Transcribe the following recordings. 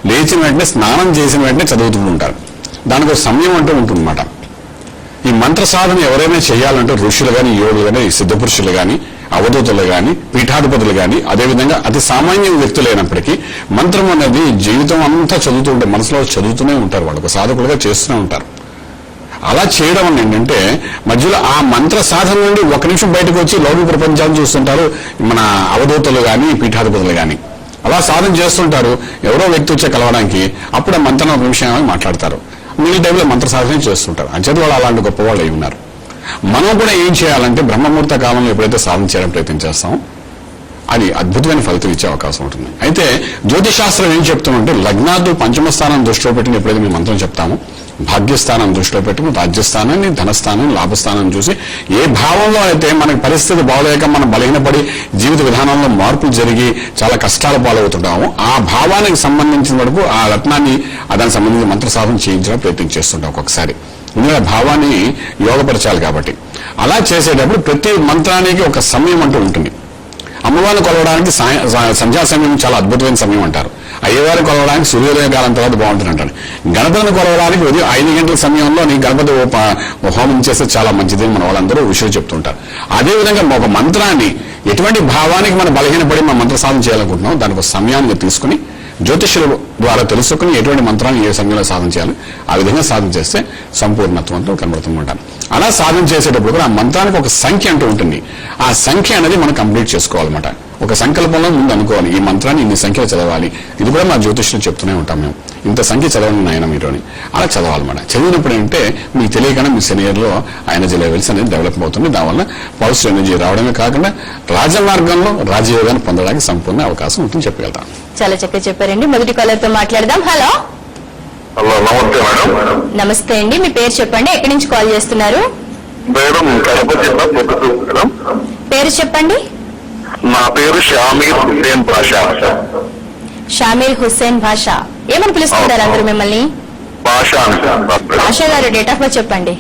లేచిన వెంటనే స్నానం చేసిన వెంటనే చదువుతూ ఉంటారు. దానికి ఒక సమయం అంటూ ఉంటుందన్నమాట. ఈ మంత్ర సాధన ఎవరైనా చేయాలంటే ఋషులు కానీ, యోగులు కానీ, సిద్ధపురుషులు కానీ, అవధూతులు కానీ, పీఠాధిపతులు కానీ, అదేవిధంగా అతి సామాన్య వ్యక్తులైనప్పటికీ మంత్రం అనేది జీవితం అంతా చదువుతూ ఉంటే మనసులో చదువుతూనే ఉంటారు. వాళ్ళు ఒక సాధకులుగా చేస్తూనే ఉంటారు. అలా చేయడం వల్ల ఏంటంటే మధ్యలో ఆ మంత్ర సాధన నుండి ఒక నిమిషం బయటకు వచ్చి లౌకిక ప్రపంచాన్ని చూస్తుంటారు మన అవధూతులు కానీ, పీఠాధిపతులు కానీ. అలా సాధన చేస్తుంటారు. ఎవరో వ్యక్తి వచ్చే కలవడానికి అప్పుడు ఆ మంత్రం ఒక నిమిషం మాట్లాడతారు. మిగిలిన టైంలో మంత్ర సాధన చేస్తుంటారు. అంచేత వాళ్ళు అలాంటి గొప్పవాళ్ళు అయి ఉన్నారు. మనం కూడా ఏం చేయాలంటే బ్రహ్మముహూర్త కాలంలో ఎప్పుడైతే సాధన చేయడం ప్రయత్నం చేస్తామో అది అద్భుతమైన ఫలితం ఇచ్చే అవకాశం ఉంటుంది. అయితే జ్యోతిశాస్త్రం ఏం చెప్తామంటే లగ్నాదు పంచమ స్థానం దృష్టిలో పెట్టి ఎప్పుడైతే మేము మంత్రం చెప్తామో భాగ్యస్థానం దృష్టిలో పెట్టుకుని రాజ్యస్థానాన్ని, ధనస్థానాన్ని, లాభస్థానాన్ని చూసి ఏ భావంలో అయితే మనకి పరిస్థితి బాగలేక మనం బలహీనపడి జీవిత విధానంలో మార్పులు జరిగి చాలా కష్టాల పాలవుతుంటామో ఆ భావానికి సంబంధించిన వరకు ఆ రత్నాన్ని దానికి సంబంధించిన మంత్ర సాధన చేయించడం ప్రయత్నం చేస్తుంటాం. ఒక్కొక్కసారి ఇందులో భావాన్ని యోగపరచాలి కాబట్టి అలా చేసేటప్పుడు ప్రతి మంత్రానికి ఒక సమయం అంటూ ఉంటుంది. అమ్మవారిని కొలవడానికి సంధ్యా సమయం చాలా అద్భుతమైన సమయం అంటారు. అయ్యవారిని కొలవడానికి సూర్యోదయ కాలం తర్వాత బాగుంటుంది అంటారు. గణపతిని కొలవడానికి ఉదయం 5 గంటల సమయంలో నీ గణపతి హోమం చేస్తే చాలా మంచిది మన వాళ్ళందరూ విషయం చెప్తుంటారు. అదేవిధంగా ఒక మంత్రాన్ని ఎటువంటి భావానికి మనం బలహీనపడి మనం మంత్ర సాధన చేయాలనుకుంటున్నాం దానికి ఒక సమయాన్ని తీసుకుని జ్యోతిష్యుల ద్వారా తెలుసుకుని ఎటువంటి మంత్రాన్ని ఏ సమయంలో సాధన చేయాలి ఆ విధంగా సాధన చేస్తే సంపూర్ణత్వంతో కనబడుతుంటాం. అలా సాధన చేసేటప్పుడు కూడా ఆ మంత్రానికి ఒక సంఖ్య అంటూ ఉంటుంది. ఆ సంఖ్య అనేది మనం కంప్లీట్ చేసుకోవాలన్నమాట. ఒక సంకల్పంలో ముందు అనుకోవాలి ఈ మంత్రాన్ని ఇన్ని సంఖ్యలో చదవాలి. ఇది కూడా మా జ్యోతిష్యులు చెప్తూనే ఉంటాం. మేము ఇంత సంఖ్య చదవండి నాయన మీరుని అలా చదవాలన్నమాట. చదివినప్పుడు ఏంటంటే మీకు తెలియకుండా మీ శరీరంలో ఎనర్జీ లెవెల్స్ అనేది డెవలప్ అవుతుంది. దానివల్ల పాజిటివ్ ఎనర్జీ రావడమే కాకుండా రాజమార్గంలో రాజయోగాన్ని పొందడానికి సంపూర్ణ అవకాశం ఉంటుంది చెప్పగలుగుతాం. చాలా చక్కగా చెప్పారండి. మొదటి కాలర్ తో మాట్లాడదాం. హలో. హలో, నమస్తే మేడం. నమస్తే అండి, మీ పేరు చెప్పండి, ఎక్కడి నుంచి కాల్ చేస్తున్నారు? మేడం కడప జిల్లా పొద్దుటూరు మేడం. పేరు చెప్పండి. నా పేరు షామీర్ హుస్సేన్ బాషా. షామీర్ హుస్సేన్ భాషా. ఏమని పిలుస్తుంటారు అందరూ మిమ్మల్ని? బాషా. భాషా గారు డేట్ ఆఫ్ బర్త్ చెప్పండి.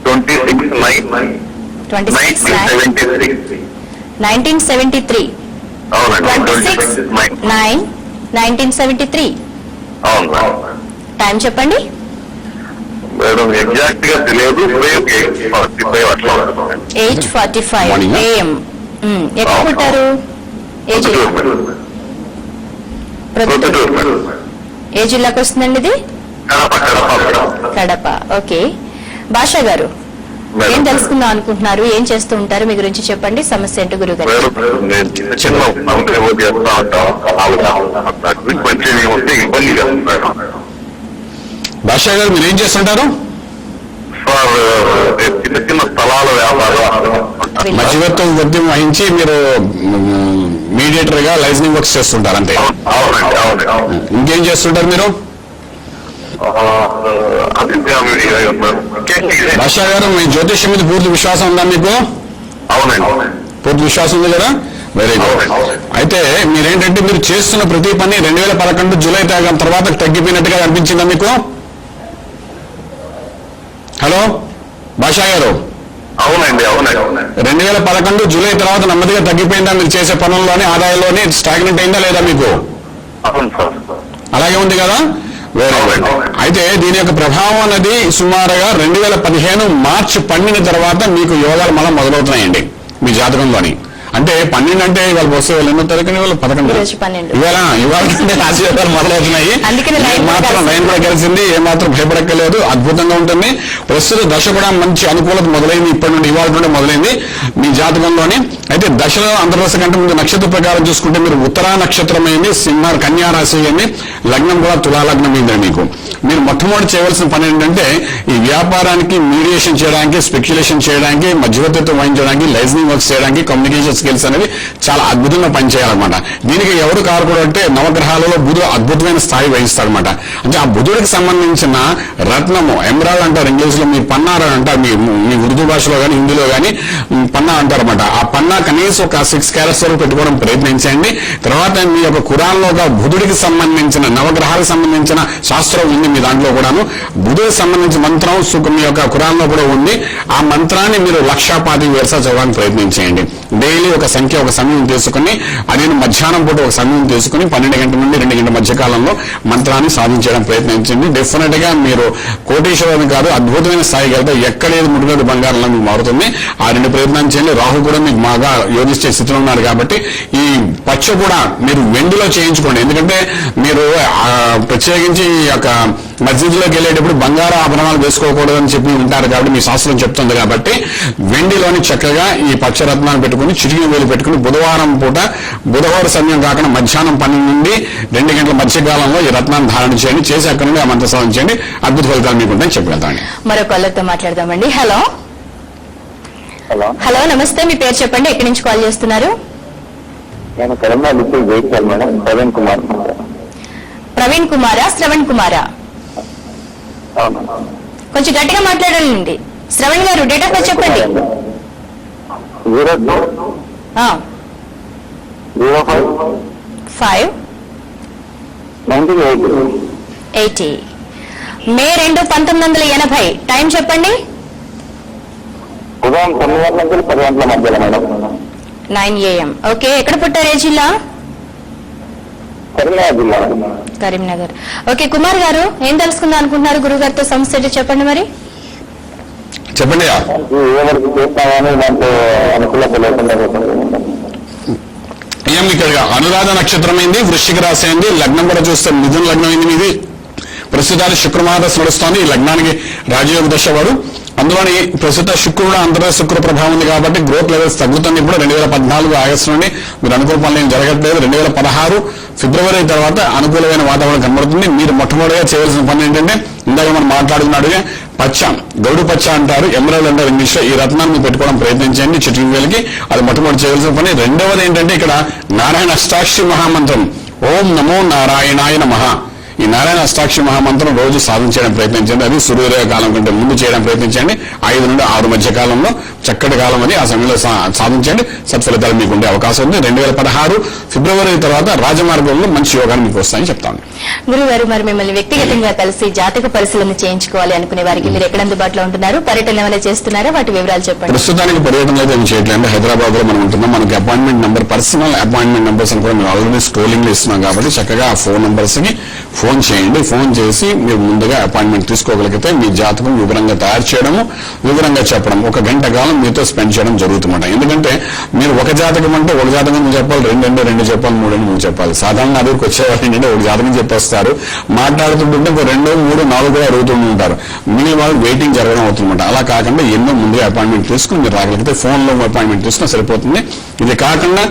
26/9/1973. అవునండి. 26/9/1973. అవును మేడం. టైం చెప్పండి మేడం. ఎగ్జాక్ట్ గా తెలియదు. 8:45 అట్లా. 8:45 AM. ఎక్కడ పుట్టారు? ఏ జిల్లాకు వస్తుందండి ఇది? కడప. ఓకే. భాషా గారు ఏం తెలుసుకుందాం అనుకుంటున్నారు? ఏం చేస్తూ ఉంటారు? మీ గురించి చెప్పండి. సమస్య ఏంటో గురువు గారు. భాషా గారు మీరు ఏం చేస్తుంటారు? చిన్న చిన్న స్థలాల వ్యాపారం, మధ్యవర్తం ఉద్యమం వహించి మీరు మీడియేటర్ గా లైసెన్సింగ్ వర్క్స్ చేస్తుంటారు అంతే. ఇంకేం చేస్తుంటారు మీరు? భాషా గారు మీ జ్యోతిష్యం మీద పూర్తి విశ్వాసం ఉందా మీకు? అవునండి. పూర్తి విశ్వాసం ఉంది కదా? Very good. అయితే మీరేంటంటే మీరు చేస్తున్న ప్రతి పని 2011 జూలై తర్వాత తగ్గిపోయినట్టుగా అనిపించిందా మీకు? హలో భాషా గారు. అవునండి. 2011 జూలై తర్వాత నెమ్మదిగా తగ్గిపోయిందా? మీరు చేసే పనుల్లోని ఆదాయంలోని స్టాగ్నెంట్ అయిందా లేదా మీకు? అవును సార్. అలాగే ఉంది కదా? వేరే. అయితే దీని యొక్క ప్రభావం అనేది సుమారుగా 2015 మార్చి 12 తర్వాత మీకు యోగాలు మళ్ళీ మొదలవుతున్నాయండి మీ జాతకంలోని. అంటే 12 అంటే ఇవాళ వస్తే వాళ్ళు ఎన్నో తారీఖు? ఇవాళ 11. ఇవాళ రాశియోగాలు మొదలవుతున్నాయి. మాత్రం లైన్ కూడా కలిసింది. ఏమాత్రం భయపడక్కలేదు. అద్భుతంగా ఉంటుంది. ప్రస్తుత దశ కూడా మంచి అనుకూలత మొదలైంది. ఇప్పటి నుండి ఇవాళ నుండి మొదలైంది మీ జాతకంలోని. అయితే దశలో అంతర్దశ కంటే ముందు నక్షత్ర ప్రకారం చూసుకుంటే మీరు ఉత్తరా నక్షత్రం అయింది, సింహ కన్యా రాశి అయింది, లగ్నం కూడా తులా లగ్నం అయింది మీకు. మీరు మొట్టమొదటి చేయవలసిన పని ఏంటంటే ఈ వ్యాపారానికి మీడియేషన్ చేయడానికి, స్పెక్యులేషన్ చేయడానికి, మధ్యవర్తిత్వం వహించడానికి, లైసెన్సింగ్ వర్క్స్ చేయడానికి కమ్యూనికేషన్ స్కిల్స్ అనేవి చాలా అద్భుతంగా పనిచేయాలన్నమాట. దీనికి ఎవరు కారకుడు అంటే నవగ్రహాలలో బుధుడు అద్భుతమైన స్థాయి వహిస్తాడనమాట. అంటే ఆ బుధుడికి సంబంధించిన రత్నము ఎమరాల్డ్ అంటారు ఇంగ్లీష్ లో, మీ పన్నా అంటారు మీ ఉర్దూ భాషలో కానీ హిందీలో కానీ పన్నా అంటారన్నమాట. ఆ పన్నా కనీసం ఒక 6 క్యారెట్స్ వరకు పెట్టుకోవడం ప్రయత్నించండి. తర్వాత మీ యొక్క ఖురాన్లో బుధుడికి సంబంధించిన నవగ్రహాలకు సంబంధించిన శాస్త్రం ఉంది మీ దాంట్లో కూడాను. బుధుడికి సంబంధించిన మంత్రం మీ యొక్క ఖురాన్లో కూడా ఉంది. ఆ మంత్రాన్ని మీరు 1,25,000 చదవడానికి ప్రయత్నించేయండి. డైలీ డైలీ ఒక సంఖ్య ఒక సమయం తీసుకుని అది మధ్యాహ్నం పూట ఒక సమయం తీసుకుని 12 గంటల నుండి 2 గంటల మధ్య కాలంలో మంత్రాన్ని సాధించడం ప్రయత్నించండి. డెఫినెట్ గా మీరు కోటీశ్వరుని కాదు అద్భుతమైన స్థాయికి వెళ్తే ఎక్కడేది ముడిగడు బంగారంలో మీకు మారుతుంది. ఆ 2 ప్రయత్నం చేయండి. రాహు కూడా మీకు బాగా యోగిస్తే స్థితిలో ఉన్నారు కాబట్టి ఈ పచ్చ కూడా మీరు వెండిలో చేయించుకోండి. ఎందుకంటే మీరు ప్రత్యేకించి ఈ యొక్క మస్జిద్లోకి వెళ్ళేటప్పుడు బంగారు ఆభరణాలు వేసుకోకూడదని చెప్పి ఉంటారు కాబట్టి మీ శాస్త్రం చెప్తుంది కాబట్టి వెండిలోని చక్కగా ఈ పచ్చరత్నాలు పెట్టుకుని చిటికిన వేలు పెట్టుకుని బుధవారం పూట బుధవారం సమయం కాకుండా మధ్యాహ్నం 12 నుండి 2 గంటల మధ్య కాలంలో ఈ రత్నాన్ని ధారణ చేయండి. చేసి అక్కడ నుండి ఆ మంత్ర సాధన చేయండి. అద్భుత ఫలితాలు మీకు ఉంటాయని చెప్పి వెళ్తామండి. మరో కాలర్తో మాట్లాడదామండి. హలో హలో నమస్తే, మీ పేరు చెప్పండి, ఎక్కడి నుంచి కాల్ చేస్తున్నారు? నేను కరీంనగర్ నుంచి జైత్యాల మేడం. ప్రవీణ్ కుమార్. ప్రవీణ్ కుమారా శ్రవణ్ కుమారా? కొంచెం గట్టిగా మాట్లాడాలండి. శ్రవణ్ గారు డేట్ ఆఫ్ బర్త్ చెప్పండి. 5/5/1980. మే 2, 1980. టైం చెప్పండి. ఉదయం 9 గంటల నుంచి 10 గంటల మధ్యలో మేడం. 9 AM. ఓకే, ఎక్కడ పుట్టారు? ఏ జిల్లా? కరీంనగర్ జిల్లా. కరీంనగర్. ఓకే, కుమార్ గారు ఏం తెలుసుకుందాం అనుకుంటున్నారు? గురువు గారితో సమస్య ఏంటో చెప్పండి. మరి చెప్పండి. ఎవరికి చేసినా కానీ దాంట్లో అనుకూలత లేకుండా ఏం ఇక్కడ అనురాధ నక్షత్రం అయింది, వృశ్చిక రాశి అయింది, లగ్నం కూడా చూస్తే మిథున లగ్నం అయింది మీది. ప్రస్తుతాలు శుక్రమాదశ నడుస్తోంది. ఈ లగ్నానికి రాజయోగ దశ వాడు. అందులోని ప్రస్తుత శుక్రుడు అంతర్గత శుక్ర ప్రభావం ఉంది కాబట్టి గ్రోత్ లెవెల్స్ తగ్గుతుంది. ఇప్పుడు 2014 ఆగస్టు నుండి మీరు అనుకూల పనులు ఏం జరగట్లేదు. 2016 ఫిబ్రవరి తర్వాత అనుకూలమైన వాతావరణం కనబడుతుంది. మీరు మొట్టమొదటిగా చేయవలసిన పని ఏంటంటే ఇందాక మనం మాట్లాడుకున్నాడుగా పచ్చ, గౌడు పచ్చ అంటారు, ఎమరాల్డ్ అంటారు ఇంగ్లీష్ లో. ఈ రత్నాన్ని పెట్టుకోవడం ప్రయత్నించండి చిటికి వేలకి. అది మొట్టమొదటి చేయవలసిన పని. రెండవది ఏంటంటే ఇక్కడ నారాయణ అష్టాక్షి మహామంత్రం ఓం నమో నారాయణాయ నమః. ఈ నారాయణ అష్టాక్షి మహామంత్రం రోజు సాధించడం ప్రయత్నించండి. అది సూర్యోదయ కాలం కంటే ముందు చేయడం ప్రయత్నించండి. 5 నుండి 6 మధ్య కాలంలో చక్కటి కాలం అది. ఆ సమయంలో సాధించండి. సత్ఫలితాలు మీకు ఉండే అవకాశం ఉంది. 2016 ఫిబ్రవరి తర్వాత రాజమార్గంలో మంచి యోగాలు మీకు వస్తాయని చెప్తాను. గురువు గారు, మరి మిమ్మల్ని వ్యక్తిగతంగా కలిసి జాతక పరిశీలన చేయించుకోవాలి అనుకునే వారికి మీరు ఎక్కడ అందుబాటులో ఉంటున్నారు? పర్యటన ఏమైనా చేస్తున్నారా? వాటి వివరాలు చెప్పండి. ప్రస్తుతానికి పర్యటన అయితే ఏమి చేయట్లేదు. హైదరాబాద్ లో మనం ఉంటున్నాం. మనకి appointment number, personal appointment numbers అని కూడా మేము ఆల్రెడీ స్క్రోలింగ్ లో ఇస్తున్నాం కాబట్టి చక్కగా ఆ ఫోన్ నెంబర్స్ కి ఫోన్ చేయండి. ఫోన్ చేసి మీరు ముందుగా అపాయింట్మెంట్ తీసుకోగలిగితే మీ జాతకం వివరంగా తయారు చేయడము, వివరంగా చెప్పడం, 1 గంట కాలం మీతో స్పెండ్ చేయడం జరుగుతుందన్నమాట. ఎందుకంటే మీరు ఒక జాతకం అంటే ఒక జాతకం చెప్పాలి, 2 అంటే 2 చెప్పాలి, 3 అంటే 3 చెప్పాలి. సాధారణ అదుకు వచ్చేవాళ్ళు ఏంటంటే ఒక జాతకం చెప్పేస్తారు, మాట్లాడుతుంటుంటే 2, 3, 4 కూడా అడుగుతూ ఉంటారు. మిగిలిన వాళ్ళు వెయిటింగ్ జరగడం అవుతుందన్నమాట. అలా కాకుండా ఎన్నో ముందుగా అపాయింట్మెంట్ తీసుకుని మీరు రాగలిగితే ఫోన్లో అపాయింట్మెంట్ తీసుకుని సరిపోతుంది. ఇది కాకుండా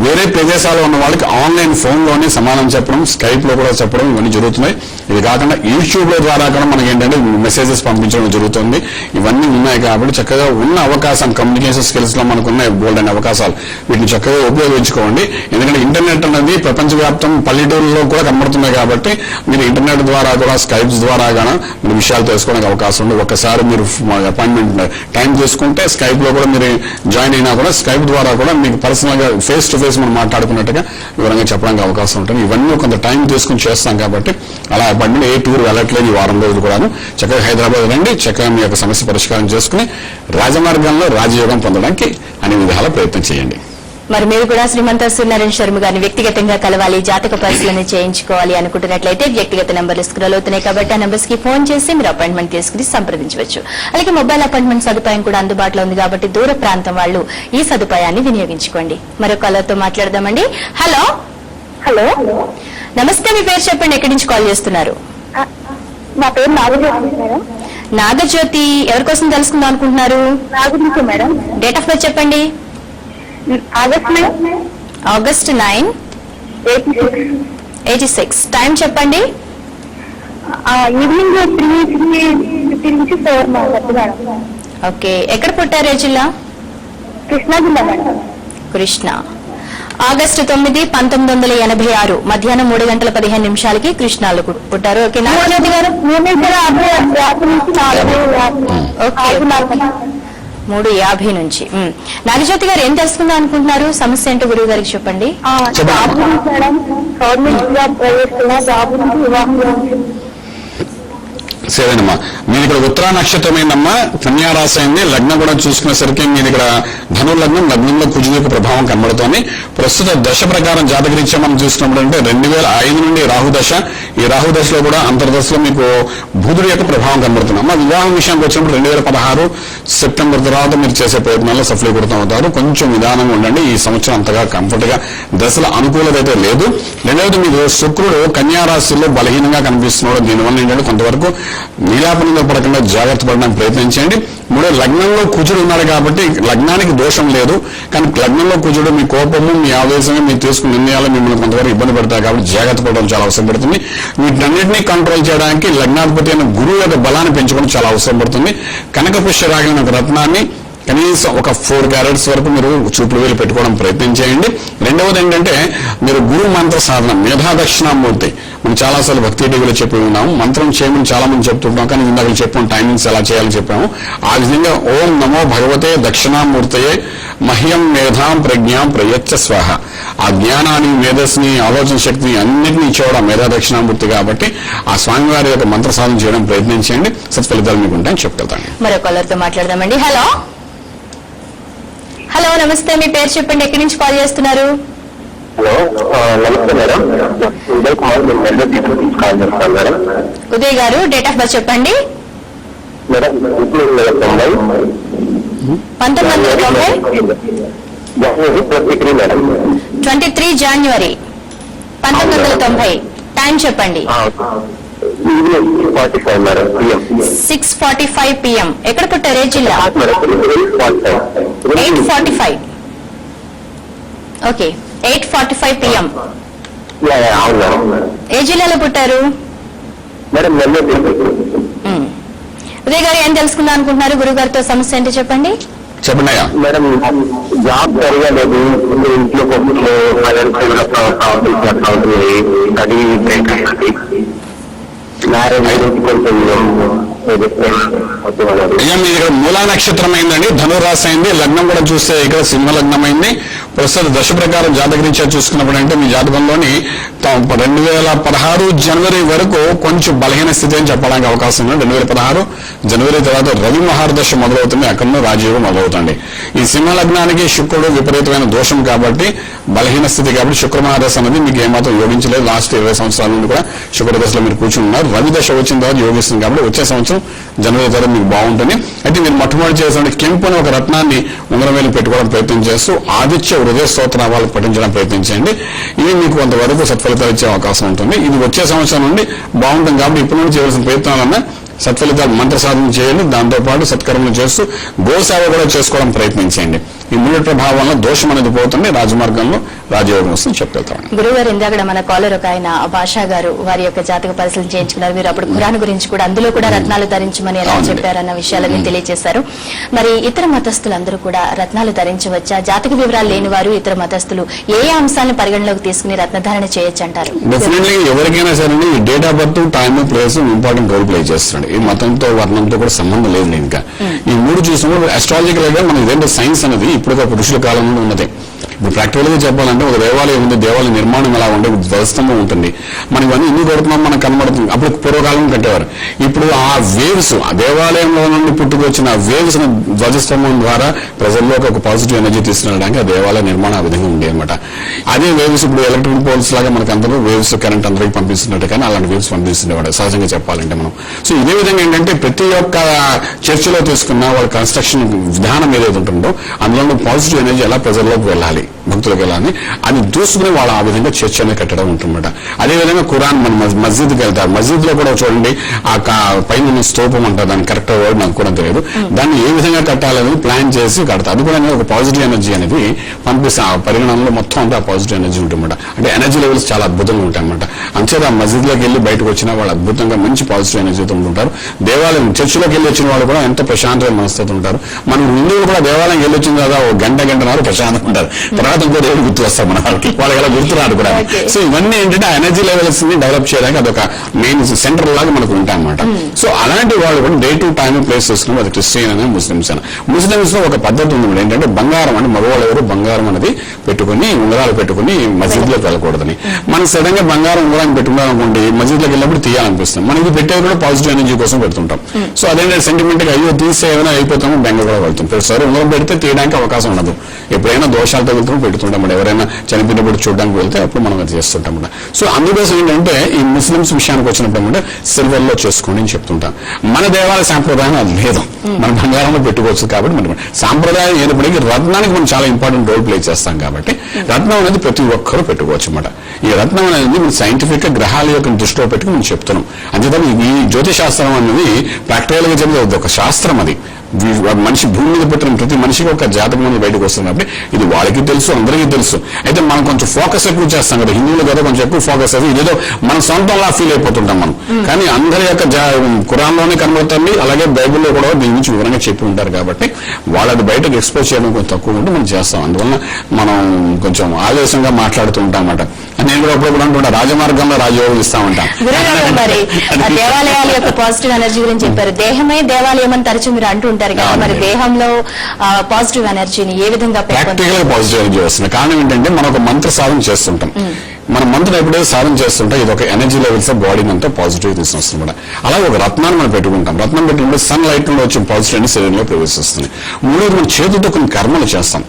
వేరే ప్రదేశాల్లో ఉన్న వాళ్ళకి ఆన్లైన్ ఫోన్లోనే సమాధానం చెప్పడం, స్కైప్ లో కూడా చెప్పడం ఇవన్నీ జరుగుతున్నాయి. ఇది కాకుండా యూట్యూబ్ లో ద్వారా కూడా మనకి ఏంటంటే మెసేజెస్ పంపించడం జరుగుతుంది. ఇవన్నీ ఉన్నాయి కాబట్టి చక్కగా ఉన్న అవకాశం, కమ్యూనికేషన్ స్కిల్స్ లో మనకు ఉన్నాయి బోల్డ్ అనే అవకాశాలు, వీటిని చక్కగా ఉపయోగించుకోండి. ఎందుకంటే ఇంటర్నెట్ అనేది ప్రపంచవ్యాప్తం పల్లెటూరులో కూడా కనబడుతున్నాయి కాబట్టి మీరు ఇంటర్నెట్ ద్వారా కూడా స్కైప్స్ ద్వారా కూడా మీరు విషయాలు తెలుసుకోవడానికి అవకాశం ఉంది. ఒకసారి మీరు అపాయింట్మెంట్ టైం తీసుకుంటే స్కైప్ లో కూడా మీరు జాయిన్ అయినా కూడా స్కైప్ ద్వారా కూడా మీకు పర్సనల్ గా ఫేస్ టు ఫేస్ మనం మాట్లాడుకున్నట్టుగా వివరంగా చెప్పడానికి అవకాశం ఉంటుంది. ఇవన్నీ కొంత టైం తీసుకుని చేస్తాం కాబట్టి అలా అపాయింట్మెంట్ ఏ టూర్ వెళ్ళట్లేదు ఈ వారం రోజులు కూడా. చక్కగా హైదరాబాద్ రండి, చక్కగా మీ యొక్క సమస్య పరిష్కారం చేసుకుని రాజమార్గంలో రాజయోగం పొందడానికి అన్ని విధాల ప్రయత్నం చేయండి. మరి మీరు కూడా శ్రీమంత సూర్యనారాయణ శర్మ గారిని వ్యక్తిగతంగా కలవాలి, జాతక పరిశీలన చేయించుకోవాలి అనుకుంటున్నట్లయితే వ్యక్తిగత నెంబర్లు స్క్రోల్ అవుతున్నాయి కాబట్టి ఆ నెంబర్స్ కి ఫోన్ చేసి మీరు అపాయింట్మెంట్ తీసుకుని సంప్రదించవచ్చు. అలాగే మొబైల్ అపాయింట్మెంట్ సదుపాయం కూడా అందుబాటులో ఉంది కాబట్టి దూర ప్రాంతం వాళ్ళు ఈ సదుపాయాన్ని వినియోగించుకోండి. మరో కాలర్తో మాట్లాడదామండి. హలో హలో నమస్తే, మీ పేరు చెప్పండి, ఎక్కడి నుంచి కాల్ చేస్తున్నారు? నా పేరు నాగజ్యోతి మేడం. నాగజ్యోతి, ఎవరి కోసం తెలుసుకుందాం అనుకుంటున్నారు? Nagajyothi madam. Date of birth చెప్పండి. ఆగస్ట్ 9, 86. టైం చెప్పండి. ఈవినింగ్ 3:15 నుంచి 4 మేడం. ఓకే, ఎక్కడ పుట్టారు? ఏ జిల్లా? కృష్ణా జిల్లా మేడం. కృష్ణ. ఆగస్టు 9, 1986 మధ్యాహ్నం 3:15 కృష్ణాలో పుట్టారు. ఓకే నాగజ్యోతి గారు, 3:50 నుంచి. నాగజ్యోతి గారు ఏం తెలుసుకుందాం అనుకుంటున్నారు? సమస్య ఏంటో గురువు గారికి చెప్పండి. జాబ్ గురించి madam, government job, private job గురించి, వివాహం గురించి. సరేనమ్మా, మీరు ఇక్కడ ఉత్తరా నక్షత్రమైందమ్మా, కన్యారాశి అయింది. లగ్నం కూడా చూసుకునేసరికి మీరు ఇక్కడ ధనుర్లగ్నం, లగ్నంలో కుజుడు యొక్క ప్రభావం కనబడుతోంది. ప్రస్తుత దశ ప్రకారం జాతకరీత్యా మనం చూసుకున్నప్పుడు అంటే 2005 నుండి రాహుదశ. ఈ రాహుదశలో కూడా అంతర్దశలో మీకు బుధుడు యొక్క ప్రభావం కనబడుతుంది. అమ్మా, వివాహం విషయానికి వచ్చినప్పుడు 2016 సెప్టెంబర్ తర్వాత మీరు చేసే ప్రయత్నాల్లో సఫలీకృతం అవుతారు. కొంచెం నిదానంగా ఉండండి. ఈ సంవత్సరం అంతగా కంఫర్ట్ గా దశల అనుకూలత అయితే లేదు. రెండవది మీరు శుక్రుడు కన్యారాశిలో బలహీనంగా కనిపిస్తున్నాడు. దీనివల్ల ఏంటంటే కొంతవరకు నీలాపనంలో పడకుండా జాగ్రత్త పడడానికి ప్రయత్నించండి. మూడో, లగ్నంలో కుజుడు ఉన్నాడు కాబట్టి లగ్నానికి దోషం లేదు, కానీ లగ్నంలో కుజుడు మీ కోపము, మీ ఆవేశంగా మీరు తీసుకున్న నిర్ణయాలు మిమ్మల్ని కొంతవరకు ఇబ్బంది పెడతాయి కాబట్టి జాగ్రత్త పడడం చాలా అవసరం పడుతుంది. వీటన్నింటినీ కంట్రోల్ చేయడానికి లగ్నాధిపతి అయిన గురువు యొక్క బలాన్ని పెంచుకోవడం చాలా అవసరం పడుతుంది. కనకపుష్య రాగిన ఒక రత్నాన్ని కనీసం ఒక 4 క్యారెట్స్ వరకు మీరు చూపుడు వేలు పెట్టుకోవడం ప్రయత్నం చేయండి. రెండవది ఏంటంటే మీరు గురు మంత్ర సాధన, మేధా దక్షిణామూర్తి. మనం చాలాసార్లు భక్తి టీవీలో చెప్పి ఉన్నాము, మంత్రం చేయమని చాలా మంది చెప్తుంటాం, కానీ ఇందాక చెప్పాం టైమింగ్స్ ఎలా చేయాలని చెప్పాము. ఆ విధంగా ఓం నమో భగవతే దక్షిణామూర్తయే మహ్యం మేధాం ప్రజ్ఞాం ప్రయచ్చ స్వాహ. ఆ జ్ఞానాన్ని, మేధస్సుని, ఆలోచన శక్తిని అన్నింటినీ ఇచ్చేవాడు మేధా దక్షిణామూర్తి కాబట్టి ఆ స్వామివారి యొక్క మంత్ర సాధన చేయడం ప్రయత్నించండి. సత్ఫలితాలు మీకు ఉంటాయని చెప్తాను. మరో కాలర్తో మాట్లాడదామండి. హలో హలో, నమస్తే. మీ పేరు చెప్పండి, ఎక్కడి నుంచి కాల్ చేస్తున్నారు? హలో, నమస్తే మేడం. ఉదయ్ కుమార్, నేను నెల్లూరు డిస్ట్రిక్ట్ నుంచి కాల్ చేస్తాను మేడం. ఉదయ్ గారు, డేట్ ఆఫ్ బర్త్ చెప్పండి. మేడం 1990 1990 జనవరి 23 మేడం. 23 జనవరి 1990. టైం చెప్పండి. Evening 6:45 madam PM. 6:45 PM. ఎక్కడ పుట్టారు? ఏ జిల్లా? మేడం 8:45. Okay, 8:45 PM. అవును మేడం. ఏ జిల్లాలో పుట్టారు? Madam Nellore district. ఉదయ్ గారు, ఏం తెలుసుకుందాం అనుకుంటున్నారు? గురువు గారితో సమస్య ఏంటో చెప్పండి. చెప్పండి అయ్యా. మేడం జాబ్ సరిగా లేదు, ఇంట్లో కొంచెం స్టడీ బ్రేక్ అయింది. మ్యారేజ్ గురించి కొంచెం అయ్యా, మీది ఇక్కడ మూలా నక్షత్రం అయిందండి, ధనురాశి అయింది. లగ్నం కూడా చూస్తే ఇక్కడ సింహ లగ్నం అయింది. ప్రస్తుత దశ ప్రకారం జాతకరీత్యా చూసుకున్నప్పుడు అంటే మీ జాతకంలోని 2016 జనవరి వరకు కొంచెం బలహీన స్థితి అని చెప్పడానికి అవకాశం ఉంది. 2016 జనవరి తర్వాత రవి మహారదశ మొదలవుతుంది, అక్కడ రాజయోగం మొదలవుతుంది. ఈ సింహ లగ్నానికి శుక్రుడు విపరీతమైన దోషం కాబట్టి బలహీన స్థితి కాబట్టి శుక్ర మహాదశ అనేది మీకు ఏమాత్రం యోగించలేదు. లాస్ట్ 20 సంవత్సరాల నుండి కూడా శుక్ర దశలో మీరు కూర్చుని ఉన్నారు. రవి దశ వచ్చిన తర్వాత యోగిస్తుంది కాబట్టి వచ్చే సంవత్సరం జనవరి తర్వాత మీకు బాగుంటుంది. అయితే మీరు మొట్టమొదటి చేసిన కెంపు అనే ఒక రత్నాన్ని ఉంగరం వేలు పెట్టుకోవడం ప్రయత్నం చేస్తూ ఆదిత్య హృదయ స్తోత్రాలు పఠించడం ప్రయత్నించండి. ఇవి మీకు కొంతవరకు సత్ఫలితాలు ఇచ్చే అవకాశం ఉంటుంది. ఇది వచ్చే సంవత్సరం నుండి బాగుంటుంది కాబట్టి ఇప్పటి నుండి చేయవలసిన ప్రయత్నాలన్నా సత్ఫలితాలు మంత్ర సాధన చేయండి. దాంతోపాటు సత్కర్మలు చేస్తూ గోసేవ కూడా చేసుకోవడం ప్రయత్నించండి. ఈ మూడు ప్రభావంలో దోషం అనేది పోతుంది, రాజమార్గంలో రాజయోగం వస్తుంది చెప్తాను. గురుగారు, ఇందాక మన కాలర్ ఒక ఆయన భాషా గారు వారి యొక్క జాతక పరిశీలన చేయించుకున్నారు. మీరు అప్పుడు ఖురాన్ గురించి కూడా అందులో కూడా రత్నాలు ధరించమని ఎలా చెప్పారన్న విషయాలని తెలియజేశారు. మరి ఇతర మతస్థులందరూ కూడా రత్నాలు ధరించవచ్చా? జాతక వివరాలు లేని వారు ఇతర మతస్థులు ఏ అంశాలను పరిగణలోకి తీసుకుని రత్నధారణ చేయొచ్చు అంటారు? డెఫినెట్లీ ఎవరికైనా సరే ఈ date of birth, time, place important role play చేస్తున్నాడు. ఈ మతంతో వర్ణంతో కూడా సంబంధం లేదు. ఇంకా ఈ మూడు చూసినప్పుడు అస్ట్రాలజికల్ గా మన ఇదేంటో సైన్స్ అనేది ఇప్పుడు పురుషుల కాలం నుండి ఉన్నది. ఇప్పుడు ప్రాక్టికల్ గా చెప్పాలంటే ఒక దేవాలయం ఉంది, దేవాలయ నిర్మాణం ఎలా ఉంటే ధ్వజస్తంభం ఉంటుంది. మనం ఇవన్నీ ఎన్ని కొడుతున్నాం మనకు కనబడుతుంది. అప్పుడు పూర్వకాలం కట్టేవారు. ఇప్పుడు ఆ వేవ్స్, ఆ దేవాలయంలో నుండి పుట్టుకొచ్చిన వేవ్స్ ధ్వజస్తంభం ద్వారా ప్రజల్లోకి ఒక పాజిటివ్ ఎనర్జీ తీసుకురావడానికి ఆ దేవాలయ నిర్మాణం ఆ విధంగా ఉండేది అనమాట. అదే వేవ్స్ ఇప్పుడు ఎలక్ట్రిక్ పోల్స్ లాగా మనకు అందరూ వేవ్స్ కరెంట్ అందరికి పంపిస్తున్నట్టు కానీ అలాంటి వేవ్స్ పంపిస్తుండేవాడు సహజంగా చెప్పాలంటే మనం. సో ఇదే విధంగా ఏంటంటే ప్రతి ఒక్క చర్చిలో తీసుకున్న వాళ్ళ కన్స్ట్రక్షన్ విధానం ఏదైతే ఉంటుందో అందులో పాజిటివ్ ఎనర్జీ ఎలా ప్రజల్లోకి వెళ్ళాలి, భక్తులకు వెళ్ళాలి అని దూసుకుని వాళ్ళు ఆ విధంగా చర్చ్ అనేది కట్టడం ఉంటుందన్నమాట. అదేవిధంగా ఖురాన్ మన మస్జిద్కి వెళ్తారు. మస్జిద్ లో కూడా చూడండి ఆ పైన స్తూపం అంటారు, దాని కరెక్ట్ వర్డ్ నాకు కూడా తెలియదు. దాన్ని ఏ విధంగా కట్టాలని ప్లాన్ చేసి కడతారు. అది కూడా ఒక పాజిటివ్ ఎనర్జీ అనేది పంపిస్తే ఆ పరిగణనలో మొత్తం అంతా పాజిటివ్ ఎనర్జీ ఉంటుందన్నమాట. అంటే ఎనర్జీ లెవెల్స్ చాలా అద్భుతంగా ఉంటాయి అనమాట. అంచేత ఆ మస్జిద్ లోకి వెళ్ళి బయటకు వచ్చిన వాళ్ళు అద్భుతంగా మంచి పాజిటివ్ ఎనర్జీతో ఉంటుంటారు. దేవాలయం చర్చిలోకి వెళ్ళి వచ్చిన వాళ్ళు కూడా ఎంత ప్రశాంతమైన మనస్తత్వం ఉంటారు. మనం హిందువులు కూడా దేవాలయం వెళ్ళి వచ్చిన తర్వాత ఒక గంటన్నర ప్రశాంతంగా ఉంటారు. తర్వాత శాతంతో దేవుడు గుర్తు వస్తాం మన వాళ్ళకి ఎలా గుర్తురాడు కూడా. సో ఇవన్నీ ఏంటంటే ఆ ఎనర్జీ లెవెల్స్ ని డెవలప్ చేయడానికి అదొక మెయిన్ సెంటర్ లాగా మనకు ఉంటాయి అనమాట. సో అలాంటి వాళ్ళు కూడా డే టు టైం ప్లేస్ చేసుకుని అది క్రిస్టియన్ అని ముస్లిమ్స్ అని. ముస్లిమ్స్ లో ఒక పద్ధతి ఉంది ఏంటంటే బంగారం అంటే మగవాళ్ళు ఎవరు బంగారం అనేది పెట్టుకుని ఉంగరాలు పెట్టుకుని మసీద్ లోకి వెళ్ళకూడదని. మనం సడన్ గా బంగారం ఉంగరాన్ని పెట్టుకున్నాం అనుకోండి మసీద్ లోకి వెళ్ళినప్పుడు తీయాలనిపిస్తుంది. మనకి పెట్టేది కూడా పాజిటివ్ ఎనర్జీ కోసం పెడుతుంటాం. సో అదేంటంటే సెంటిమెంట్ గా అయ్యో తీస్తే ఏమైనా అయిపోతామో బెంగ కూడా వెళ్తాం. ప్రతిసారి ఉంగరం పెడితే తీయడానికి అవకాశం ఉండదు. ఎప్పుడైనా దోషాలు తగులుతూ పెడుతుంటాం. ఎవరైనా చనిపోయినప్పుడు చూడడానికి వెళ్తే అప్పుడు మనం అది చేస్తుంటాం. సో అందుకోసం ఏంటంటే ఈ ముస్లిమ్స్ విషయానికి వచ్చినప్పుడు అంటే సిల్వర్ లో చేసుకోండి అని చెప్తుంటాం. మన దేవాలయ సాంప్రదాయం అది లేదు. మన బంగారంలో పెట్టుకోవచ్చు కాబట్టి మన సాంప్రదాయం అయినప్పటికీ రత్నానికి మనం చాలా ఇంపార్టెంట్ రోల్ ప్లే చేస్తాం కాబట్టి రత్నం అనేది ప్రతి ఒక్కరూ పెట్టుకోవచ్చు అన్నమాట. ఈ రత్నం అనేది మనం సైంటిఫిక్ గా గ్రహాల యొక్క దృష్టిలో పెట్టుకుని మనం చెప్తున్నాం. అంతేతప్ప ఈ జ్యోతిశాస్త్రం అనేది ప్రాక్టికల్ గా చెప్పేది ఒక శాస్త్రం. అది మనిషి భూమి మీద పెట్టిన ప్రతి మనిషికి ఒక జాతకం అనేది బయటకు వస్తున్నప్పుడు ఇది వాళ్ళకి తెలుసు, అందరికీ తెలుసు. అయితే మనం కొంచెం ఫోకస్ ఎక్కువ చేస్తాం కదా, హిందువులు కదా కొంచెం ఎక్కువ ఫోకస్ అది ఇదేదో మన సొంతంలా ఫీల్ అయిపోతుంటాం మనం. కానీ అందరి యొక్క ఖురాన్లోనే కనబడుతుంది, అలాగే బైబిల్లో కూడా దీని నుంచి వివరంగా చెప్పి ఉంటారు కాబట్టి వాళ్ళది బయటకు ఎక్స్పోజ్ చేయడం కొంచెం తక్కువ ఉంటే మనం చేస్తాం. అందువల్ల మనం కొంచెం ఆవేశంగా మాట్లాడుతూ ఉంటాం అన్నమాట. నేను కూడా అప్పుడు అంటుంటా రాజమార్గంలో రాజయోగం ఇస్తా ఉంటాం. మరి దేవాలయాల యొక్క పాజిటివ్ ఎనర్జీ గురించి చెప్పారు. దేహమే దేవాలయం అని తరచు మీరు అంటుంటారు కదా, మరి దేహంలో పాజిటివ్ ఎనర్జీని ఏ విధంగా ప్రాక్టికల్ గా పాజిటివ్ ఎనర్జీ వస్తుంది? కారణం ఏంటంటే మనం ఒక మంత్ర సాధన చేస్తుంటాం. మన మంత్రం ఎప్పుడైతే సాధన చేస్తుంటే ఇది ఒక ఎనర్జీ లెవెల్స్ బాడీని అంతా పాజిటివ్ తీసుకొస్తుంది. అలాగే ఒక రత్నాన్ని మనం పెట్టుకుంటాం. రత్నం పెట్టుకుంటే సన్ లైట్ నుండి వచ్చిన పాజిటివ్ అని శరీరంలో ప్రవేశిస్తుంది. మూడోది మనం చేతితో కొన్ని కర్మలు చేస్తాం.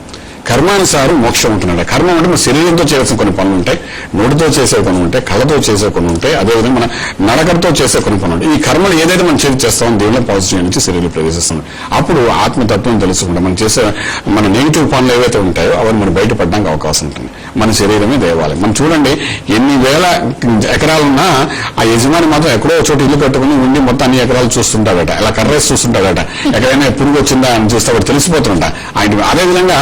కర్మానుసారం మోక్షం ఉంటున్నాడు. కర్మ అంటే మన శరీరంతో చేయాల్సిన కొన్ని పనులు ఉంటాయి, నోటితో చేసే కొన్ని ఉంటాయి, కళ్ళతో చేసే కొన్ని ఉంటాయి, అదేవిధంగా మన నడకతో చేసే కొన్ని పనులు ఉంటాయి. ఈ కర్మలు ఏదైతే మనం చేతి చేస్తామో దేవుని పాజిటివ్ నుంచి శరీరంలో ప్రవేశిస్తుంది. అప్పుడు ఆత్మతత్వం తెలుసుకుంటాం. మనం చేసే మన నెగిటివ్ పనులు ఏవైతే ఉంటాయో అవన్నీ మనం బయటపడడానికి అవకాశం ఉంటుంది. మన శరీరమే దేవాలయం. మనం చూడండి ఎన్ని వేల ఎకరాలున్నా ఆ యజమాని మాత్రం ఎక్కడో చోట ఇల్లు కట్టుకుని ఉండి మొత్తం అన్ని ఎకరాలు చూస్తుంటాడట, ఇలా కర్రేసి చూస్తుంటాడట. ఎక్కడైనా పురుగు వచ్చిందా అని చూస్తే అక్కడ తెలిసిపోతుంటా ఆయన. అదేవిధంగా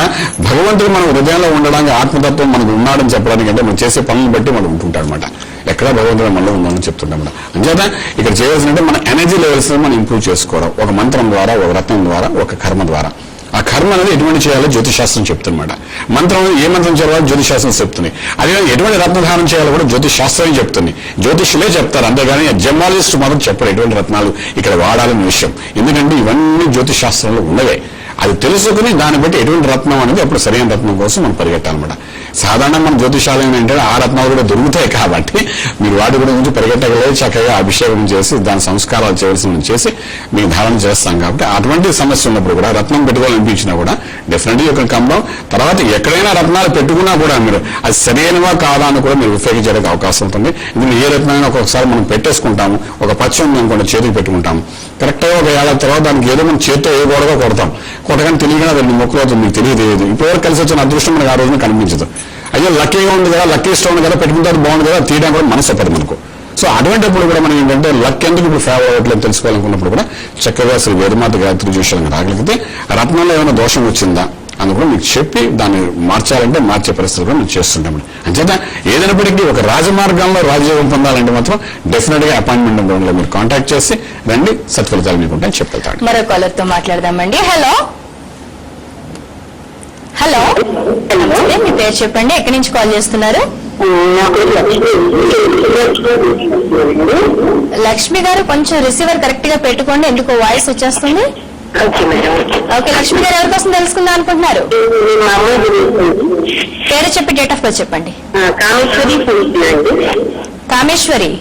భగవంతుడు మన హృదయంలో ఉండడానికి ఆత్మతత్వం మనకు ఉన్నాడని చెప్పడానికి అంటే మనం చేసే పనులను బట్టి మనం ఉంటుంటాడు అనమాట. ఎక్కడ భగవంతుడు మనలో ఉందని చెప్తుంటాం. అంచేత ఇక్కడ చేయాల్సిందంటే మన ఎనర్జీ లెవెల్స్ మనం ఇంప్రూవ్ చేసుకోవడం ఒక మంత్రం ద్వారా, ఒక రత్నం ద్వారా, ఒక కర్మ ద్వారా. ఆ కర్మ అనేది ఎటువంటి చేయాలో జ్యోతిశాస్త్రం చెప్తుందన్నమాట. మంత్రం ఏ మంత్రం చేయాలో జ్యోతిశాస్త్రం చెప్తుంది. అదే ఎటువంటి రత్నధారణ చేయాలో కూడా జ్యోతిశాస్త్రం చెప్తుంది. జ్యోతిష్యులే చెప్తారు, అంతేగాని జర్మాలజిస్ట్ మాత్రం చెప్పరు ఎటువంటి రత్నాలు ఇక్కడ వాడాలనే విషయం. ఎందుకంటే ఇవన్నీ జ్యోతిశాస్త్రంలో ఉన్నవే. అది తెలుసుకుని దాన్ని బట్టి ఎటువంటి రత్నం అనేది అప్పుడు సరైన రత్నం కోసం మనం పరిగెట్టాలన్నమాట. సాధారణంగా మన జ్యోతిషాలయం ఏంటంటే ఆ రత్నాలు కూడా దొరుకుతాయి కాబట్టి మీరు వాటి గురించి పరిగెట్టగలే చక్కగా అభిషేకం చేసి దాని సంస్కారాలు చేయవలసిన చేసి మీకు ధారణ చేస్తాం. కాబట్టి అటువంటి సమస్య ఉన్నప్పుడు కూడా రత్నం పెట్టుకోవాలనిపించినా కూడా డెఫినెట్లీ ఒక కంపం. తర్వాత ఎక్కడైనా రత్నాలు పెట్టుకున్నా కూడా మీరు అది సరైనవా కాదా అని కూడా మీరు ఉపయోగించడానికి అవకాశం ఉంటుంది. ఎందుకంటే ఏ రత్నమైనా ఒక్కొక్కసారి మనం పెట్టేసుకుంటాము. ఒక పచ్చ ఉంది అనుకోండి చేతికి పెట్టుకుంటాము, కరెక్ట్గా ఒక ఏడాది తర్వాత దానికి ఏదో మనం చేతితో ఏ గోడగా కొడతాం, కొట్టగానే తెలియగా అది మొక్కలు అవుతుంది, మీకు తెలియదు. ఇప్పటివరకు కలిసి వచ్చిన అదృష్టం మనకు ఆ రోజున కనిపించదు. అయ్యో లక్కీగా ఉంది కదా, లక్కీ స్టోన్ కదా, పెట్టుకుంటే బాగుంది కదా, తీయడం కూడా మనసు పడదు మనకు. సో అటువంటిప్పుడు కూడా మనం ఏంటంటే లక్ ఎందుకు ఇప్పుడు ఫేవర్ అవ్వట్లేదు తెలుసుకోవాలనుకున్నప్పుడు కూడా చక్కగా అసలు వేదమాత గాయత్రి చూసాలని రాగలిగితే రత్నంలో ఏమైనా దోషం వచ్చిందా అని కూడా మీకు చెప్పి దాన్ని మార్చాలంటే మార్చే పరిస్థితులు కూడా మేము చేస్తుంటాం. అంచేత ఏదైనప్పటికీ ఒక రాజమార్గంలో రాజయోగం పొందాలంటే మాత్రం డెఫినెట్ గా అపాయింట్మెంట్ నెంబర్లో మీరు కాంటాక్ట్ చేసి రండి, సత్ఫలితాలు మీకు ఉంటాయని చెప్పగలుగుతాడు. మరో కాలర్ తో మాట్లాడదామండి. హలో హలో నమస్తే, మీ పేరు చెప్పండి, ఎక్కడి నుంచి కాల్ చేస్తున్నారు? లక్ష్మి గారు కొంచెం రిసీవర్ కరెక్ట్ గా పెట్టుకోండి, ఎందుకో వాయిస్ వచ్చేస్తుంది. ఓకే లక్ష్మి గారు ఎవరి కోసం తెలుసుకుందాం అనుకుంటున్నారు? పేరు చెప్పి డేట్ ఆఫ్ బర్త్ చెప్పండి. Kameshwari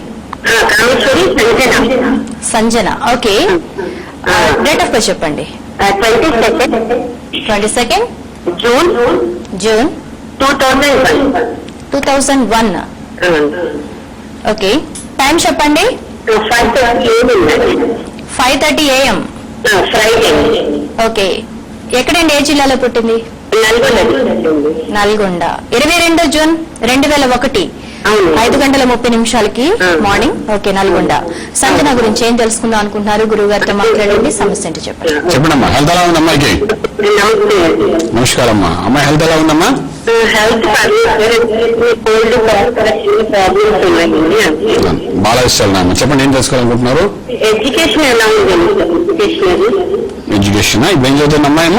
Sanjana. Okay date of birth చెప్పండి. 22nd June 2001. ఓకే టైం చెప్పండి. 5:30 AM. ఓకే ఎక్కడండి, ఏ జిల్లాలో పుట్టింది? Nalgonda. 22 June 2001 5:30 morning. Okay Nalgonda. Sanjana గురించి ఏం తెలుసుకుందాం అనుకుంటున్నారు? గురువు గారితో మాట్లాడండి, సమస్య ఏంటి చెప్పండి. చెప్పండమ్మా. హెల్త్ ఎలా ఉంది అమ్మాయికి? నమస్కారం అమ్మా. అమ్మాయి హెల్త్ ఎలా ఉందమ్మా? బాగా ఇస్తాను. చెప్పండి ఏం తెలుసుకోవాలనుకుంటున్నారు? ఎడ్యుకేషన్ ఎలా ఉంది? ఎడ్యుకేషన్ ఇప్పుడు ఏం చదువుతుంది అమ్మాయి?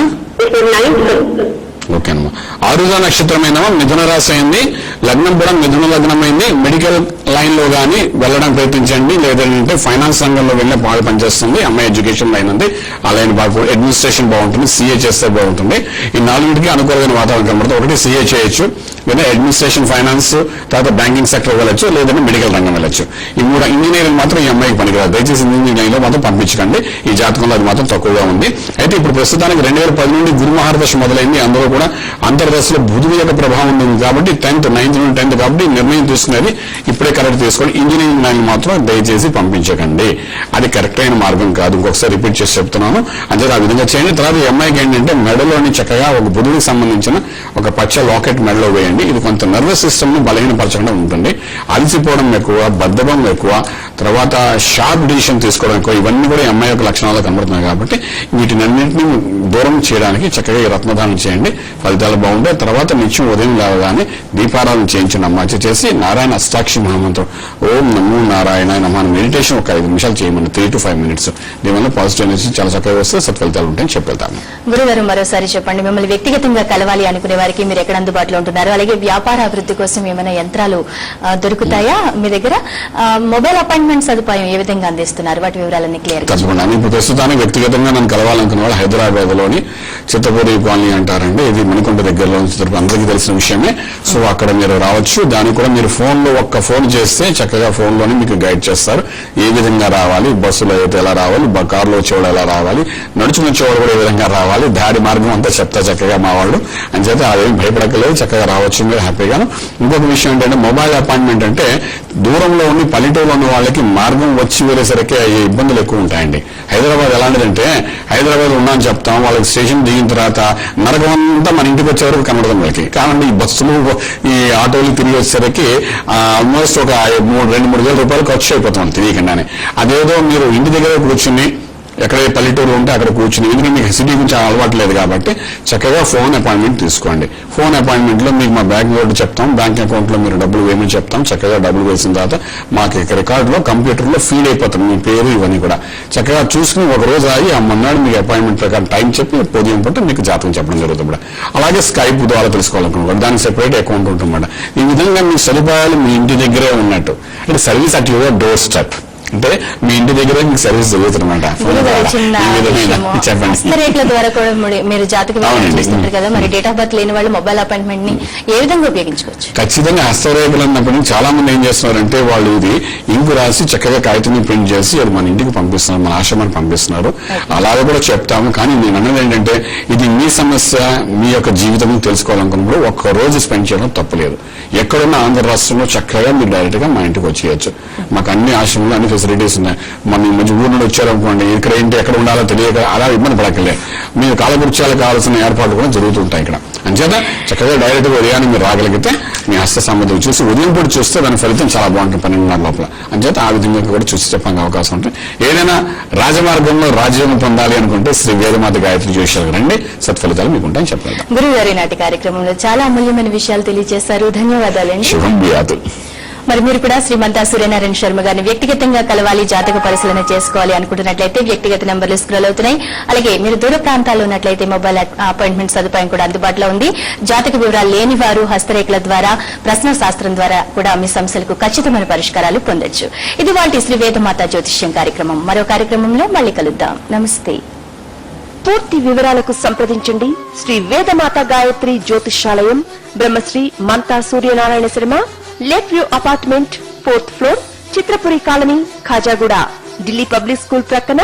ఓకేనమ్మా. ఆరుద్ర నక్షత్రమైన మిథున రాశి అయింది, లగ్నం కూడా మిథున లగ్నం అయింది. మెడికల్ లైన్ లో గానీ వెళ్ళడానికి ప్రయత్నించండి, లేదంటే ఫైనాన్స్ రంగంలో వెళ్ళే బాగా పనిచేస్తుంది. అమ్మాయి ఎడ్యుకేషన్ లైన్ ఉంది, ఆ లైన్ బాగా, అడ్మినిస్ట్రేషన్ బాగుంటుంది, సీఏ చేస్తే బాగుంటుంది. ఈ నాలుగింటికి అనుకూలమైన వాతావరణం కనబడుతుంది. ఒకటి సీఏ చేయొచ్చు, లేదా అడ్మినిస్ట్రేషన్, ఫైనాన్స్, తర్వాత బ్యాంకింగ్ సెక్టర్ వెళ్ళొచ్చు, లేదంటే మెడికల్ రంగం వెళ్ళొచ్చు. ఈ మూడు ఇంజనీరింగ్ మాత్రం ఈ అమ్మాయికి పనికిరాదు. దయచేసి ఇంజనీరింగ్ లైన్ లో మాత్రం పంపించకండి, ఈ జాతకంలో అది మాత్రం తక్కువగా ఉంది. అయితే ఇప్పుడు ప్రస్తుతానికి 2010 నుండి గురు మహారదశ మొదలైంది. అందులో కూడా అంతర్దశలో బుధుడు యొక్క ప్రభావం ఉంది కాబట్టి 9th నుండి 10th కాబట్టి నిర్ణయం తీసుకునేది ఇప్పుడే కరెక్ట్ తీసుకోండి. ఇంజనీరింగ్ లైన్ మాత్రం దయచేసి పంపించకండి, అది కరెక్ట్ అయిన మార్గం కాదు. ఇంకొకసారి రిపీట్ చేసి చెప్తున్నాను, అంటే ఆ విధంగా చేయండి. తర్వాత ఈ అమ్మాయికి ఏంటంటే మెడలోని చక్కగా ఒక బుధుడికి సంబంధించిన ఒక పచ్చ లాకెట్ మెడలో వేయండి. ఇది కొంత నర్వస్ సిస్టమ్ ను బలహీనపరచకుండా ఉంటుంది. అలసిపోవడం ఎక్కువ, బద్ధకం ఎక్కువ, తర్వాత షార్ప్ డిసిషన్ తీసుకోవడం ఎక్కువ, ఇవన్నీ కూడా ఈ అమ్మాయి యొక్క లక్షణాలు కనబడుతున్నాయి. కాబట్టి వీటినన్నింటినీ దూరం చేయడానికి చక్కగా ఈ రత్నదానం చేయండి, ఫలితాలు బాగుంటాయి. తర్వాత నిత్యం ఉదయం లేవగానే దీపారాధన చేయించండి. అమ్మాచి చేసి నారాయణ అష్టాక్షి మహామంత్రం ఓం నమో నారాయణ నమః మెడిటేషన్ ఒక 5 నిమిషాలు చేయమని 3 to 5 minutes. దీనివల్ల పాజిటివ్ ఎనర్జీ చాలా చక్కగా వస్తే సత్ఫలితాలు ఉంటాయని చెప్పెళ్తాము. గురుగారు మరోసారి చెప్పండి, మిమ్మల్ని వ్యక్తిగతంగా కలవాలి అనుకునే వారికి మీరు ఎక్కడ అందుబాటులో ఉంటున్నారు? అలాగే వ్యాపార అభివృద్ధి కోసం ఏమైనా యంత్రాలు దొరుకుతాయా మీ దగ్గర? మొబైల్ అపాయింట్మెంట్ సదుపాయం ఏ విధంగా అందిస్తున్నారు? వాటి వివరాలన్నీ క్లియర్ గా తప్పకుండా. ఇప్పుడు ప్రస్తుతానికి వ్యక్తిగతంగా నన్ను కలవాలనుకున్న వాళ్ళు హైదరాబాద్ లోని చిత్తపూరి కాలనీ అంటారండి, ఇది మణికొండ దగ్గరలో అందరికీ తెలిసిన విషయమే. సో అక్కడ మీరు రావచ్చు. దానికి కూడా మీరు ఫోన్ లో ఒక్క ఫోన్ చేస్తే చక్కగా ఫోన్ లోనే మీకు గైడ్ చేస్తారు, ఏ విధంగా రావాలి, బస్సులో అయితే ఎలా రావాలి, కారులో వచ్చేవాడు ఎలా రావాలి, నడుచుకుని వచ్చేవాడు కూడా ఏ విధంగా రావాలి, దారి మార్గం అంతా చెప్తా చక్కగా మా వాళ్ళు. అని చేత అదేం భయపడక్కలేదు, చక్కగా రావచ్చు మీరు హ్యాపీగాను. ఇంకొక విషయం ఏంటంటే మొబైల్ అపాయింట్మెంట్ అంటే దూరంలో ఉండి పల్లెటూరులో ఉన్న వాళ్ళకి మార్గం వచ్చి వెళ్ళేసరికి అయ్యే ఇబ్బందులు ఎక్కువ ఉంటాయండి. హైదరాబాద్ ఎలాంటిదంటే హైదరాబాద్ ఉన్నాను చెప్తాం, వాళ్ళకి స్టేషన్ దిగిన తర్వాత నరకం అంతా మన ఇంటికి వచ్చే వరకు కనబడదు వాళ్ళకి. కాబట్టి ఈ బస్సులు, ఈ ఆటోలు తిరిగి వచ్చేసరికి ఆల్మోస్ట్ ఒక 2-3 వేల రూపాయలు ఖర్చు అయిపోతాం తెలియకుండానే. అదేదో మీరు ఇంటి దగ్గర కూర్చుని ఎక్కడ పల్లెటూరు ఉంటే అక్కడ కూర్చుని, ఎందుకంటే మీకు సిటీ గురించి అలవాటు లేదు కాబట్టి చక్కగా ఫోన్ అపాయింట్మెంట్ తీసుకోండి. ఫోన్ అపాయింట్మెంట్ లో మీకు మా బ్యాంక్ అకౌంట్ చెప్తాం, బ్యాంక్ అకౌంట్ లో మీరు డబ్బులు వేయమని చెప్తాం. చక్కగా డబ్బులు వేసిన తర్వాత మాకు రికార్డు లో కంప్యూటర్ లో ఫీడ్ అయిపోతాం మీ పేరు ఇవన్నీ కూడా. చక్కగా చూసుకుని ఒక రోజు ఆగి అమ్మన్నాడు మీకు అపాయింట్మెంట్ ప్రకారం టైం చెప్పి ఉదయం పూట మీకు జాతకం చెప్పడం జరుగుతుంది. అలాగే స్కైప్ ద్వారా తెలుసుకోవాలనుకుంటున్నాం, దానికి సెపరేట్ అకౌంట్ ఉంటుందన్నమాట. ఈ విధంగా మీ సదుపాయాలు మీ ఇంటి దగ్గరే ఉన్నట్టు, అంటే service at your door step, అంటే మీ ఇంటి దగ్గర మీకు సర్వీస్ జరుగుతుందన్నమాట. హస్తరేఖల ద్వారా కూడా మీరు జాతక చూస్తుంటారు కదా, మరి డేట్ ఆఫ్ బర్త్ లేని వాళ్ళు మొబైల్ అపాయింట్మెంట్ ని ఏ విధంగా ఉపయోగించుకోవచ్చు? ఖచ్చితంగా హస్తరేఖలు అన్నప్పుడు చాలా మంది ఏం చేస్తున్నారంటే వాళ్ళు ఇది ఇంకు రాసి చక్కగా కాగితం ప్రింట్ చేసి అది మన ఇంటికి పంపిస్తున్నారు, మన ఆశ్రమానికి పంపిస్తున్నారు. అలాగే కూడా చెప్తాము. కానీ నేను అన్నది ఏంటంటే ఇది మీ సమస్య, మీ యొక్క జీవితం తెలుసుకోవాలనుకున్నప్పుడు ఒక్క రోజు స్పెండ్ చేయడం తప్పలేదు. ఎక్కడున్న ఆంధ్ర రాష్ట్రంలో చక్కగా మీరు డైరెక్ట్ గా మా ఇంటికి వచ్చేయచ్చు. మాకు అన్ని ఆశ్రమంలో అన్ని ఫెసిలిటీస్ ఉన్నాయి. మన ఈ మధ్య ఊరు నుండి వచ్చారనుకోండి, ఇక్కడ ఏంటి ఎక్కడ ఉండాలో తెలియక అలా ఇబ్బంది పడకలే. మీ కాలకృత్యాలకు కావాల్సిన ఏర్పాట్లు కూడా జరుగుతుంటాయి ఇక్కడ. అంచేత చక్కగా డైరెక్ట్ గా ఉదయాన్ని మీరు రాగలిగితే మీ హస్త సంబంధం చూసి ఉదయం పూట చూస్తే దాని ఫలితం చాలా బాగుంటుంది 12:30 లోపల. అంచేత ఆ విధంగా కూడా చూసి చెప్పడానికి అవకాశం ఉంటుంది. ఏదైనా రాజమార్గంలో రాజ్యం పొందాలి అనుకుంటే శ్రీ వేదమాత గాయత్రి జ్యోతిషాలకు రండి, సత్ఫలితాలు మీకు ఉంటాయని చెప్పాలి. గురువు గారి నాటి కార్యక్రమంలో చాలా అమూల్యమైన విషయాలు తెలియజేశారు, ధన్యవాదాలండి. శుభం బియాతు. మరి మీరు కూడా శ్రీమంతా సూర్యనారాయణ శర్మ గారిని వ్యక్తిగతంగా కలవాలి, జాతక పరిశీలన చేసుకోవాలి అనుకుంటున్నట్లయితే వ్యక్తిగత నంబర్లు స్క్రోల్ అవుతున్నాయి. అలాగే మీరు దూర ప్రాంతాల్లో ఉన్నట్లయితే మొబైల్ అపాయింట్మెంట్ సదుపాయం కూడా అందుబాటులో ఉంది. జాతక వివరాలు లేని వారు హస్తరేఖల ద్వారా, ప్రశ్న శాస్త్రం ద్వారా కూడా మీ సమస్యలకు ఖచ్చితమైన పరిష్కారాలు పొందొచ్చు. ఇది వాటి శ్రీ వేదమాత జ్యోతిష్యం కార్యక్రమం. మరో కార్యక్రమంలో మళ్ళీ కలుద్దాం. నమస్తే. పూర్తి వివరాలకు సంప్రదించండి Shri Vedamata Gayatri Jyotishalayam, Brahmasri Mantha Suryanarayana Sharma, lake view apartment, 4th floor, Chitrapuri colony, Khajaguda, Delhi public school ప్రక్కన,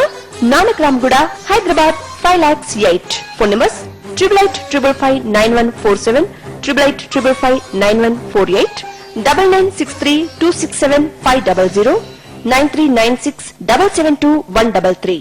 నానక్రామ్గూడ, హైదరాబాద్ 5,08,000. Phone numbers 8855559147, 8855559148, 9963267500, 9396772133.